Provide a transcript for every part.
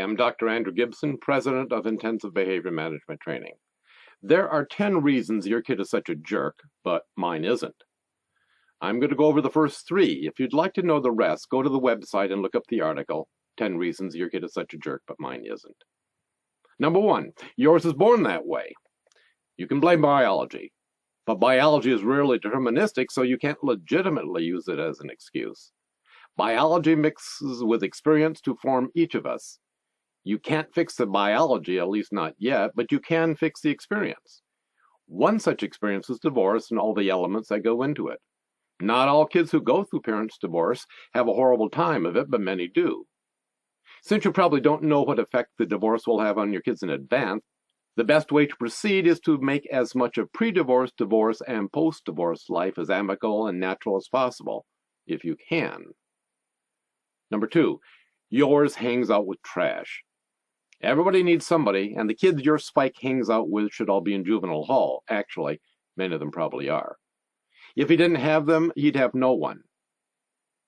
am Dr. Andrew Gibson, President of Intensive Behavior Management Training. There are 10 reasons your kid is such a jerk, but mine isn't. I'm going to go over the first 3. If you'd like to know the rest, go to the website and look up the article, 10 Reasons Your Kid is Such a Jerk, but Mine Isn't. Number 1, yours is born that way. You can blame biology, but biology is rarely deterministic, so you can't legitimately use it as an excuse. Biology mixes with experience to form each of us. You can't fix the biology, at least not yet, but you can fix the experience. One such experience is divorce and all the elements that go into it. Not all kids who go through parents' divorce have a horrible time of it, but many do. Since you probably don't know what effect the divorce will have on your kids in advance, the best way to proceed is to make as much of pre-divorce, divorce, and post-divorce life as amicable and natural as possible, if you can. Number 2, yours hangs out with trash. Everybody needs somebody, and the kids your Spike hangs out with should all be in juvenile hall. Actually, many of them probably are. If he didn't have them, he'd have no one.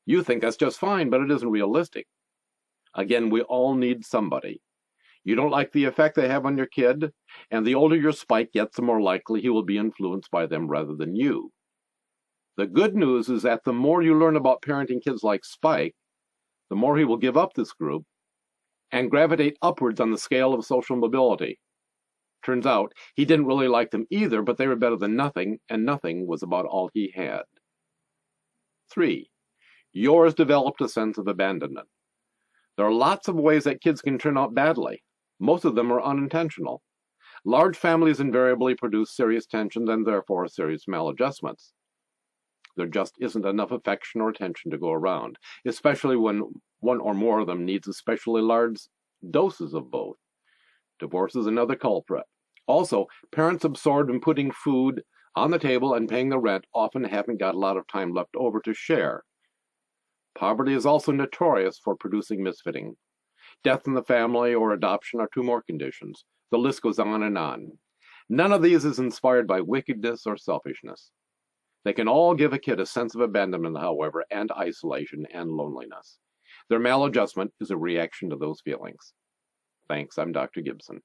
You think that's just fine, but it isn't realistic. Again, we all need somebody. You don't like the effect they have on your kid, and the older your Spike gets, the more likely he will be influenced by them rather than you. The good news is that the more you learn about parenting kids like Spike, the more he will give up this group and gravitate upwards on the scale of social mobility. Turns out he didn't really like them either, but they were better than nothing, and nothing was about all he had. 3, yours developed a sense of abandonment. There are lots of ways that kids can turn out badly. Most of them are unintentional. Large families invariably produce serious tensions and therefore serious maladjustments. There just isn't enough affection or attention to go around, especially when one or more of them needs especially large doses of both. Divorce is another culprit. Also, parents absorbed in putting food on the table and paying the rent often haven't got a lot of time left over to share. Poverty is also notorious for producing misfitting. Death in the family or adoption are 2 more conditions. The list goes on and on. None of these is inspired by wickedness or selfishness. They can all give a kid a sense of abandonment, however, and isolation and loneliness. Their maladjustment is a reaction to those feelings. Thanks, I'm Dr. Gibson.